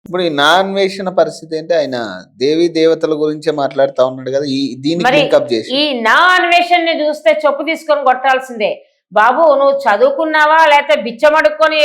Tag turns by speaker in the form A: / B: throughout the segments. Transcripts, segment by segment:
A: ఇప్పుడు ఈ నాన్వేషణ పరిస్థితి ఏంటి? ఆయన దేవీ దేవతల గురించే మాట్లాడుతా ఉన్నాడు కదా! దీనికి
B: మరి
A: లింకప్ చేసి.
B: ఈ నా అన్వేషణని చూస్తే చెప్పు తీసుకొని కొట్టాల్సిందే. బాబు నువ్వు చదువుకున్నావా లేకపోతే బిచ్చమడుక్కొని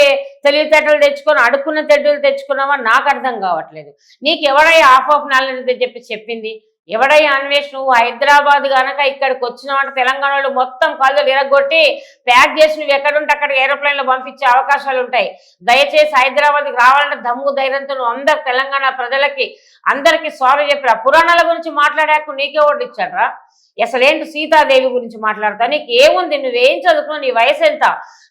B: తెలివితేటలు తెచ్చుకొని అడుక్కున్న తెడ్డులు తెచ్చుకున్నావా నాకు అర్థం కావట్లేదు. నీకు ఎవడై హాఫ్ ఆఫ్ నాలెడ్జ్ చెప్పింది? ఎవడై అన్వేష్ నువ్వు హైదరాబాద్ గనక ఇక్కడికి వచ్చినావంటే తెలంగాణలో మొత్తం కళ్ళు ఇరగొట్టి ప్యాక్ చేసి నువ్వు ఎక్కడుంటే అక్కడ ఏరోప్లేన్లో పంపించే అవకాశాలు ఉంటాయి. దయచేసి హైదరాబాద్కి రావాలంటే దమ్ము ధైర్యంతో నువ్వు అందరు తెలంగాణ ప్రజలకి అందరికీ సారీ చెప్పిరా. పురాణాల గురించి మాట్లాడాక నీకే ఓటు ఇచ్చాడ్రా? అసలేంటి సీతాదేవి గురించి మాట్లాడతా? నీకు ఏముంది? నువ్వేం చదువుకున్నావు? నీ వయసు ఎంత?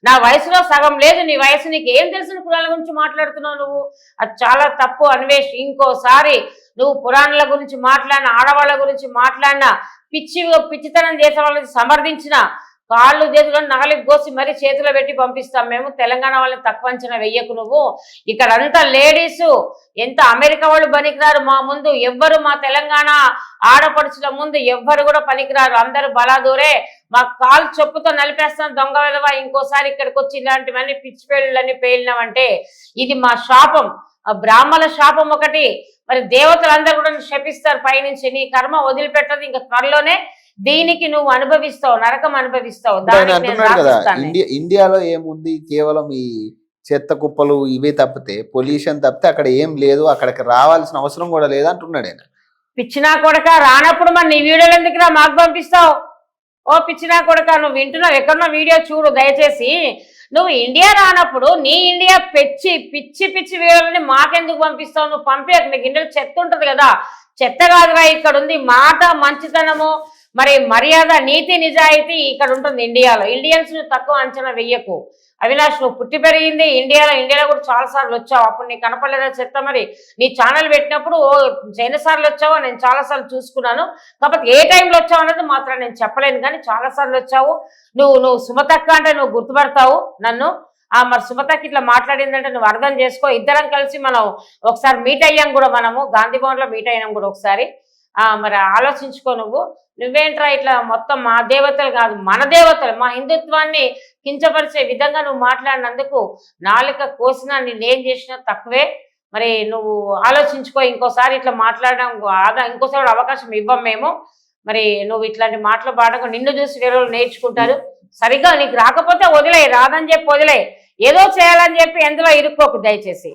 B: నా వయసులో సగం లేదు నీ వయసు. నీకు ఏం తెలిసిన పురాణాల గురించి మాట్లాడుతున్నావు నువ్వు? అది చాలా తప్పు అన్వేష్. ఇంకోసారి నువ్వు పురాణాల గురించి మాట్లాడిన, ఆడవాళ్ళ గురించి మాట్లాడినా, పిచ్చితనం చేసే వాళ్ళని సమర్థించిన కాళ్ళు చేతులు నగలికి కోసి మరీ చేతిలో పెట్టి పంపిస్తాం మేము. తెలంగాణ వాళ్ళని తక్కువ అంచనా వెయ్యకు నువ్వు. ఇక్కడంతా లేడీసు ఎంత అమెరికా వాళ్ళు పనికిరారు మా ముందు. ఎవ్వరు మా తెలంగాణ ఆడపడుచుల ముందు ఎవ్వరు కూడా పనికిరారు. అందరూ బలాదూరే. మా కాలు చెప్పుతో నలిపేస్తాం దొంగ విధవా. ఇంకోసారి ఇక్కడికి వచ్చి ఇలాంటివన్నీ పిచ్చి పేళ్ళని పేలినామంటే ఇది మా శాపం, బ్రాహ్మణ శాపం ఒకటి. మరి దేవతలందరూ కూడా శపిస్తారు పైనుంచి. నీ కర్మ వదిలిపెట్టదు. ఇంకా త్వరలోనే దీనికి నువ్వు అనుభవిస్తావు, నరకం అనుభవిస్తావు.
A: ఇండియాలో ఏముంది? కేవలం ఈ చెత్త కుప్పలు ఇవే తప్పితే, పొల్యూషన్ తప్పితే అక్కడ ఏం లేదు. అక్కడికి రావాల్సిన అవసరం కూడా లేదు అంటున్నాడు ఆయన.
B: పిచ్చినా కొడక రానప్పుడు మరి నీ వీడియోలు ఎందుకు రా మాకు పంపిస్తావు? ఓ పిచ్చినా కొడక నువ్వు వింటున్నావు, ఎక్కడున్నా వీడియో చూడు దయచేసి. నువ్వు ఇండియా రానప్పుడు నీ ఇండియా పిచ్చి వీడియోలని మాకెందుకు పంపిస్తావు? నువ్వు పంపే నీకు ఇండియాలో చెత్త ఉంటుంది కదా. చెత్త కాదురా, ఇక్కడ ఉంది మాట, మంచితనము, మరి మర్యాద, నీతి, నిజాయితీ ఇక్కడ ఉంటుంది ఇండియాలో. ఇండియన్స్ నువ్వు తక్కువ అంచనా వెయ్యకు. అవినాష్ నువ్వు పుట్టి పెరిగింది ఇండియాలో కూడా చాలాసార్లు వచ్చావు. అప్పుడు నీకు కనపడలేదా చెత్త? మరి నీ ఛానల్ పెట్టినప్పుడు ఎన్నిసార్లు వచ్చావో నేను చాలాసార్లు చూసుకున్నాను. కాకపోతే ఏ టైంలో వచ్చావు అన్నది మాత్రం నేను చెప్పలేను, కానీ చాలాసార్లు వచ్చావు. నువ్వు సుమతక్క అంటే నువ్వు గుర్తుపడతావు నన్ను. మరి సుమతకి ఇట్లా మాట్లాడిందంటే నువ్వు అర్థం చేసుకో. ఇద్దరం కలిసి మనం ఒకసారి మీట్ అయ్యాం కూడా, మనము గాంధీ భవన్లో మీట్ అయ్యాం కూడా ఒకసారి. మరి ఆలోచించుకో నువ్వేంట్రా ఇట్లా మొత్తం మా దేవతలు కాదు మన దేవతలు, మా హిందుత్వాన్ని కించపరిచే విధంగా నువ్వు మాట్లాడినందుకు నాలుక కోసినా నేనేం చేసినా తక్కువే. మరి నువ్వు ఆలోచించుకో. ఇంకోసారి ఇట్లా మాట్లాడడం ఇంకోసారి అవకాశం ఇవ్వం మేము. మరి నువ్వు ఇట్లాంటి మాటలు పాడకు. నిన్ను చూసి వేరే వాళ్ళు నేర్చుకుంటారు. సరిగ్గా నీకు రాకపోతే వదిలే, రాదని చెప్పి వదిలే. ఏదో చేయాలని చెప్పి ఎందులో ఇరుక్కోకు దయచేసి.